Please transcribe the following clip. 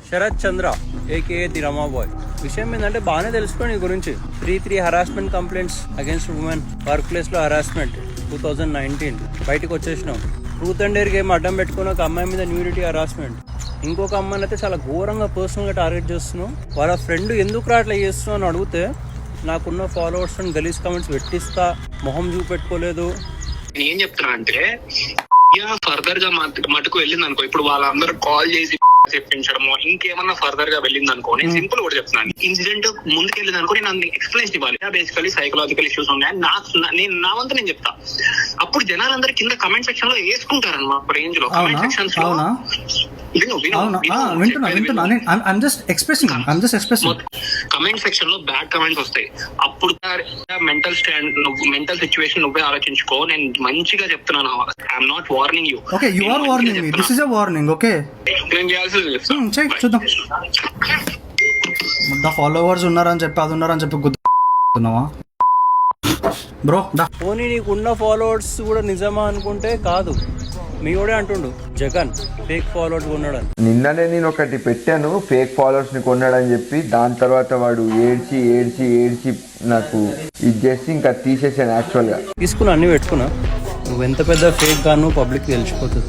శరత్ చంద్ర ఏకే ది రమా బాయ్. విషయం ఏంటంటే బాగానే తెలుసుకో నీ గురించి. 3 harassment complaints against women, work place లో హరాస్మెంట్ 2019. బయటకు వచ్చేసినావు. ట్రూత్ అండ్ డేర్ గేమ్ అడ్డం పెట్టుకుని ఒక అమ్మాయి మీద న్యూడిటీ హరాస్మెంట్. ఇంకొక అమ్మాయిని అయితే చాలా ఘోరంగా పర్సనల్ గా టార్గెట్ చేస్తున్నావు. వాళ్ళ ఫ్రెండ్ ఎందుకు అట్లా చేస్తున్నావు అని అడిగితే నాకున్న ఫాలోవర్స్ గలీజ్ కామెంట్స్ పెట్టిస్తా, మొహం చూపెట్టుకోలేదు. ఏం చెప్తున్నా అంటే ఫర్దర్ గా మటుకు వెళ్ళింది అనుకో, ఇప్పుడు వాళ్ళందరూ కాల్ చేసి చెప్పించడము ఇంకేమన్నా ఫర్దర్ గా వెళ్ళింది అనుకో, నేను సింపుల్ కూడా చెప్తున్నాను. ఇన్సిడెంట్ ముందుకెళ్ళింది అనుకో, నేను ఎక్స్ప్లెయిన్ ఇవ్వాలి. బేసికలీ సైకలాజికల్ ఇష్యూస్ ఉన్నాయని నేను నా వంతు నేను చెప్తా. అప్పుడు జనాలందరూ కింద కమెంట్ సెక్షన్ లో వేసుకుంటారు అన్నమాట రేంజ్ లో. కమెంట్ సెక్షన్స్ లో కమెంట్ సెక్షన్ లో బ్యాడ్ కమెంట్స్ వస్తాయి. అప్పుడు మెంటల్ స్టాండ్, మెంటల్ సిచ్యువేషన్ నువ్వే ఆలోచించుకో. నేను మంచిగా చెప్తున్నాను. I'm not warning you. Okay, you are warning me. This is a warning. Okay, నేను చేయాల్సింది చూద్దాం. ఫాలోవర్స్ ఉన్నారని చెప్పి అది ఉన్నారని చెప్పి గుర్తున్నావా బ్రో? పోనీ నీకున్న ఫాలోవర్స్ కూడా నిజమా అనుకుంటే కాదు. మీ కూడా అంటుండు జగన్ ఫేక్ ఫాలోవర్స్ కొన్నాడని. నిన్ననే నేను ఒకటి పెట్టాను, ఫేక్ ఫాలోవర్స్ ని కొన్నాడని చెప్పి. దాని తర్వాత వాడు ఏడ్చి నాకు ఇది చేసి ఇంకా తీసేసాను. యాక్చువల్ గా తీసుకున్నా, అన్ని పెట్టుకున్నా. నువ్వు ఎంత పెద్ద ఫేక్ గాను పబ్లిక్ తెలిసిపోతుంది.